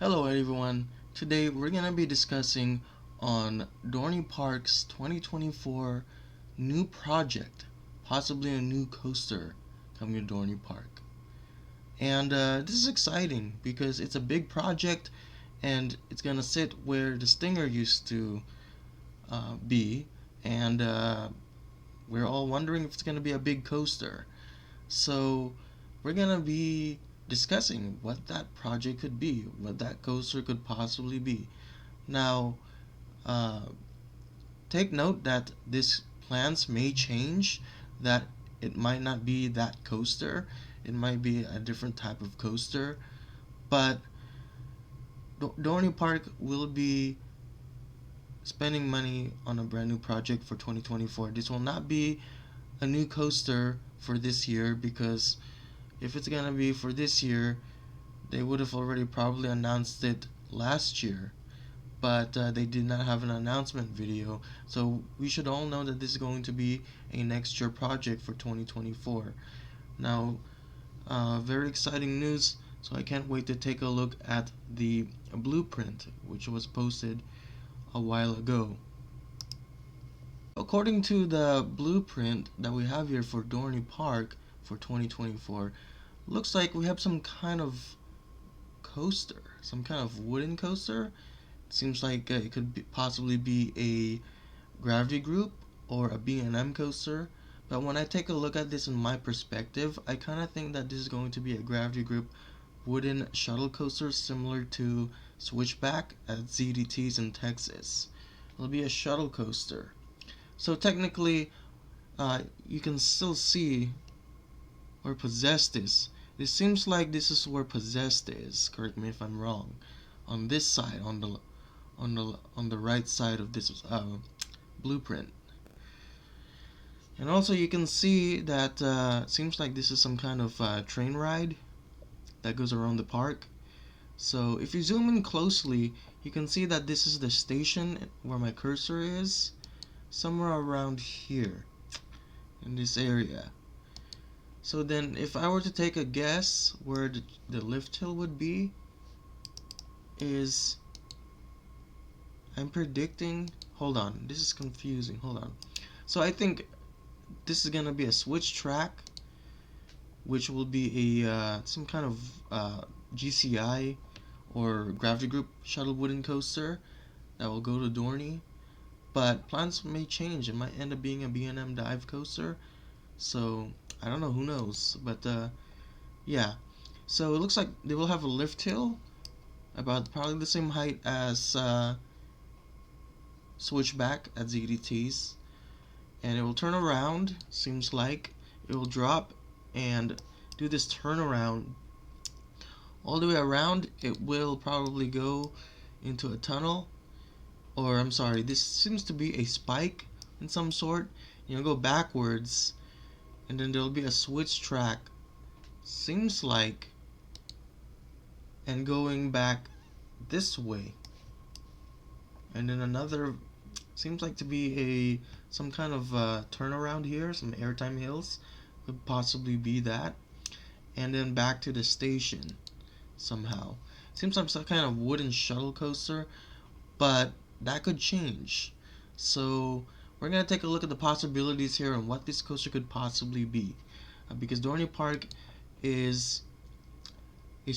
Hello everyone. Today we're going to be discussing on Dorney Park's 2024 new project, possibly a new coaster coming to Dorney Park. And this is exciting because it's a big project and it's going to sit where the Stinger used to be. And we're all wondering if it's going to be a big coaster. So we're going to be discussing what that project could be, what that coaster could possibly be. Now, uh, take note that these plans may change, that it might not be that coaster, it might be a different type of coaster, but Dorney Park will be spending money on a brand new project for 2024. This will not be a new coaster for this year because if it's gonna be for this year, they would have already probably announced it last year, but they did not have an announcement video. So we should all know that this is going to be a next year project for 2024. Now, very exciting news. So I can't wait to take a look at the blueprint, which was posted a while ago. According to the blueprint that we have here for Dorney Park for 2024, looks like we have some kind of coaster, some kind of wooden coaster. It seems like it could possibly be a gravity group or a B&M coaster. But when I take a look at this in my perspective, I kind of think that this is going to be a gravity group wooden shuttle coaster similar to Switchback at ZDT's in Texas. It'll be a shuttle coaster. So technically, you can still see where Possessed is. It seems like this is where Possessed is. Correct me if I'm wrong. On this side, on the right side of this blueprint. And also you can see that seems like this is some kind of train ride that goes around the park. So if you zoom in closely, you can see that this is the station where my cursor is, somewhere around here in this area. So then if I were to take a guess where the lift hill would be, is I'm predicting, hold on, this is confusing, hold on. So I think this is gonna be a switch track, which will be a some kind of GCI or gravity group shuttle wooden coaster that will go to Dorney. But plans may change. It might end up being a B&M Dive Coaster. So I don't know. Who knows? But yeah. So it looks like they will have a lift hill about probably the same height as Switchback at ZDT's, and it will turn around. Seems like it will drop and do this turnaround all the way around. It will probably go into a tunnel, or I'm sorry, this seems to be a spike in some sort. You'll go backwards, and then there'll be a switch track. Seems like, and going back this way, and then another. Seems like to be a some kind of turnaround here. Some airtime hills could possibly be that, and then back to the station somehow. Seems like some kind of wooden shuttle coaster, but that could change. So we're gonna take a look at the possibilities here and what this coaster could possibly be, because Dorney Park is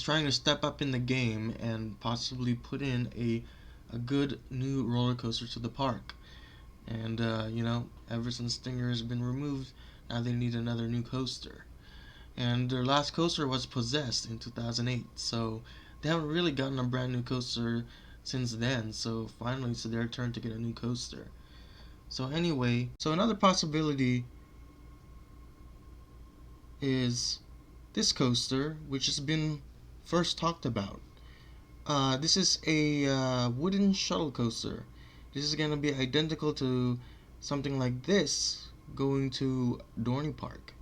trying to step up in the game and possibly put in a good new roller coaster to the park. And ever since Stinger has been removed, now they need another new coaster. And their last coaster was Possessed in 2008, so they haven't really gotten a brand new coaster since then. So finally, it's their turn to get a new coaster. So anyway, so another possibility is this coaster, which has been first talked about. This is a wooden shuttle coaster. This is going to be identical to something like this going to Dorney Park.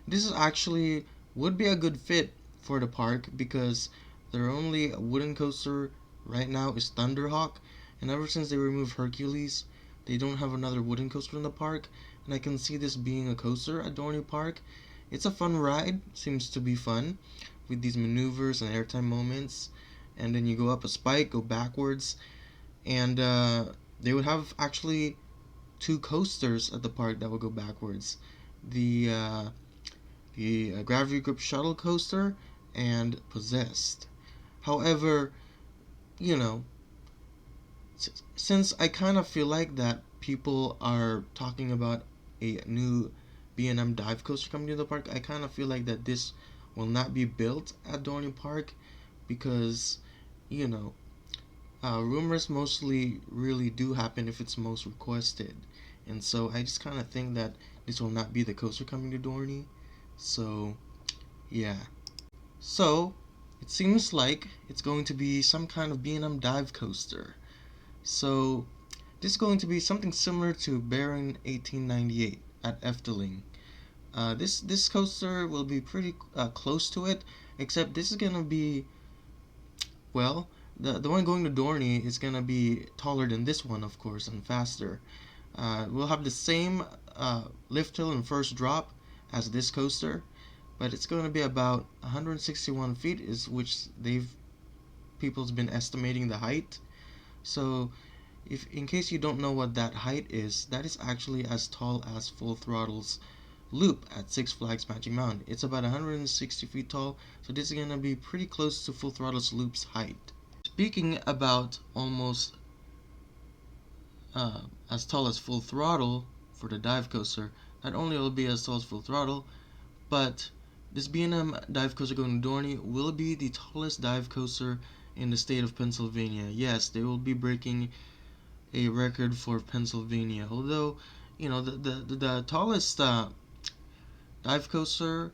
This is actually would be a good fit for the park because their only wooden coaster right now is Thunderhawk, and ever since they removed Hercules, they don't have another wooden coaster in the park, and I can see this being a coaster at Dorney Park. It's a fun ride, seems to be fun, with these maneuvers and airtime moments, and then you go up a spike, go backwards, and they would have actually two coasters at the park that would go backwards. The Gravity Grip Shuttle Coaster and Possessed. However, you know, since I kind of feel like that people are talking about a new B&M Dive Coaster coming to the park, I kind of feel like that this will not be built at Dorney Park because, you know, rumors mostly really do happen if it's most requested. And so I just kind of think that this will not be the coaster coming to Dorney. So, yeah. So, it seems like it's going to be some kind of B&M dive coaster. So, this is going to be something similar to Baron 1898 at Efftling. This coaster will be pretty close to it, except this is gonna be, well, the one going to Dorney is gonna be taller than this one, of course, and faster. We'll have the same lift hill and first drop as this coaster, but it's going to be about 161 feet, is which people's been estimating the height. So, if in case you don't know what that height is, that is actually as tall as Full Throttle's loop at Six Flags Magic Mountain. It's about 160 feet tall, so this is going to be pretty close to Full Throttle's loop's height. Speaking about almost as tall as Full Throttle for the dive coaster, not only will it be as tall as Full Throttle, but this B&M dive coaster going to Dorney will be the tallest dive coaster in the state of Pennsylvania. Yes, they will be breaking a record for Pennsylvania. Although, you know, the tallest dive coaster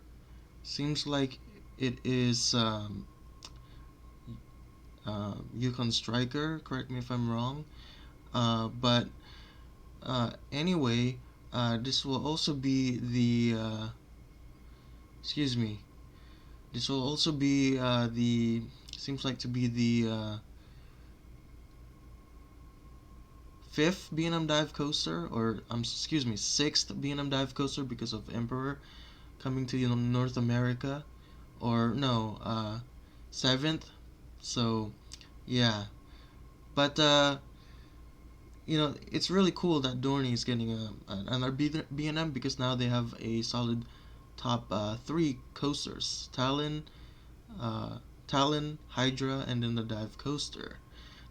seems like it is Yukon Striker. Correct me if I'm wrong. But anyway, this will also be the excuse me. This will also be the seems like to be the fifth B&M dive coaster, or excuse me, sixth B&M dive coaster because of Emperor coming to North America, or no, seventh. So yeah, but it's really cool that Dorney is getting another B&M because now they have a solid top three coasters: uh, Talon, Hydra, and then the dive coaster.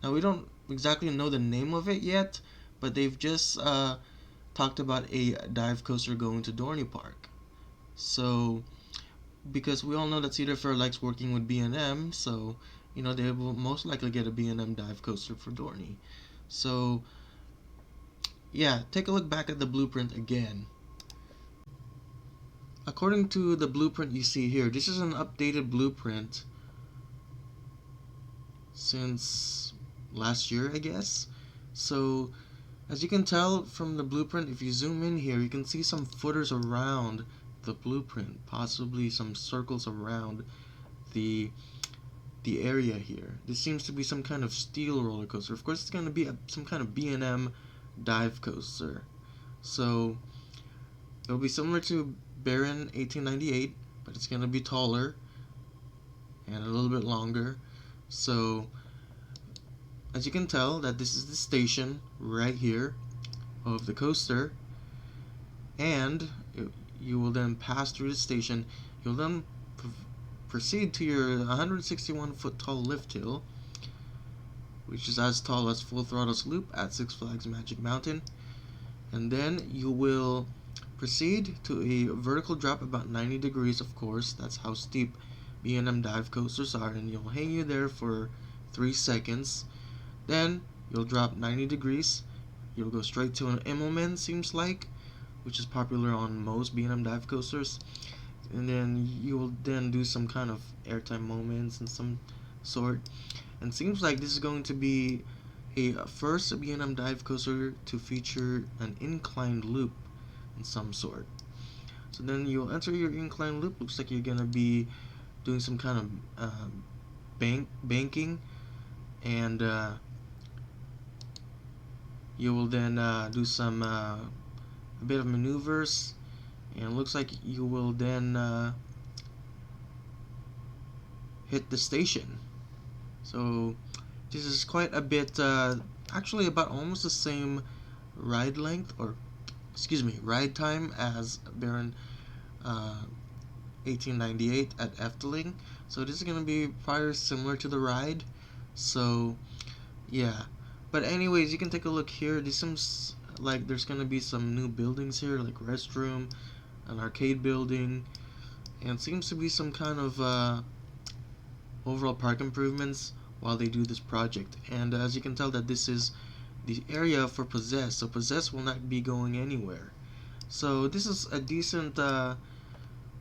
Now we don't exactly know the name of it yet, but they've just talked about a dive coaster going to Dorney Park. So because we all know that Cedar Fair likes working with B&M, so they will most likely get a B&M dive coaster for Dorney. So yeah, take a look back at the blueprint again. According to the blueprint you see here, this is an updated blueprint since last year, I guess. So as you can tell from the blueprint, if you zoom in here, you can see some footers around the blueprint, possibly some circles around the area here. This seems to be some kind of steel roller coaster. Of course, it's going to be some kind of B&M dive coaster. So it'll be similar to Baron 1898, but it's going to be taller and a little bit longer. So as you can tell, that this is the station right here of the coaster, and you will then pass through the station. You'll then proceed to your 161 foot tall lift hill, which is as tall as Full Throttle's loop at Six Flags Magic Mountain, and then you will proceed to a vertical drop about 90 degrees. Of course, that's how steep B&M dive coasters are, and you'll hang you there for 3 seconds. Then you'll drop 90 degrees. You'll go straight to an Immelman, seems like, which is popular on most B&M dive coasters. And then you will then do some kind of airtime moments and some sort. And seems like this is going to be a first B&M dive coaster to feature an inclined loop in some sort. So then you'll enter your inclined loop. Looks like you're gonna be doing some kind of banking, and you will then do some a bit of maneuvers, and it looks like you will then hit the station. So this is quite a bit, actually about almost the same ride length, or excuse me, ride time as Baron 1898 at Efteling. So this is gonna be probably similar to the ride. So yeah, but anyways, you can take a look here. This seems like there's gonna be some new buildings here, like restroom, an arcade building, and seems to be some kind of overall park improvements while they do this project. And as you can tell, that this is the area for Possess, so Possess will not be going anywhere. So this is a decent,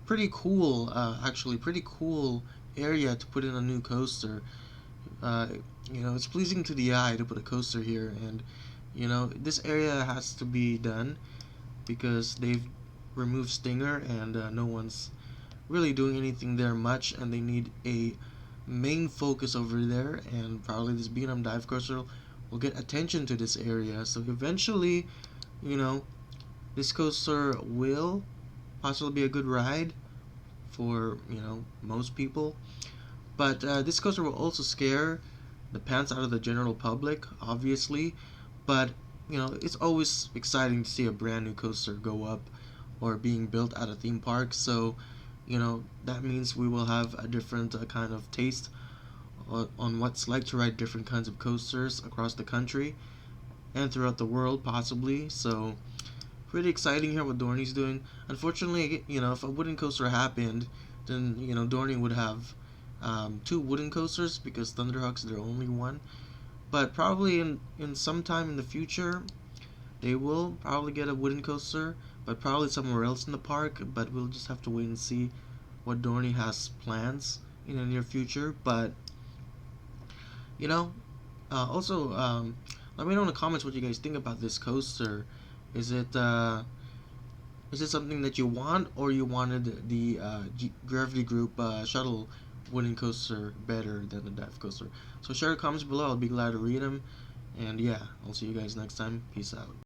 pretty cool, actually pretty cool area to put in a new coaster. Uh, it's pleasing to the eye to put a coaster here, and this area has to be done because they've removed Stinger, and no one's really doing anything there much, and they need a main focus over there, and probably this B&M Dive Coaster will get attention to this area. So eventually, you know, this coaster will possibly be a good ride for most people, but this coaster will also scare the pants out of the general public, obviously. But it's always exciting to see a brand new coaster go up or being built at a theme park. So that means we will have a different kind of taste on what's like to ride different kinds of coasters across the country and throughout the world, possibly. So pretty exciting here what Dorney's doing. Unfortunately, if a wooden coaster happened, then Dorney would have two wooden coasters because Thunderhawk's their only one. But probably in some time in the future, they will probably get a wooden coaster, but probably somewhere else in the park. But we'll just have to wait and see what Dorney has plans in the near future. But you know, also, let me know in the comments what you guys think about this coaster. Is it is it something that you want, or you wanted the Gravity Group shuttle wooden coaster better than the dive coaster? So share your comments below. I'll be glad to read them. And yeah, I'll see you guys next time. Peace out.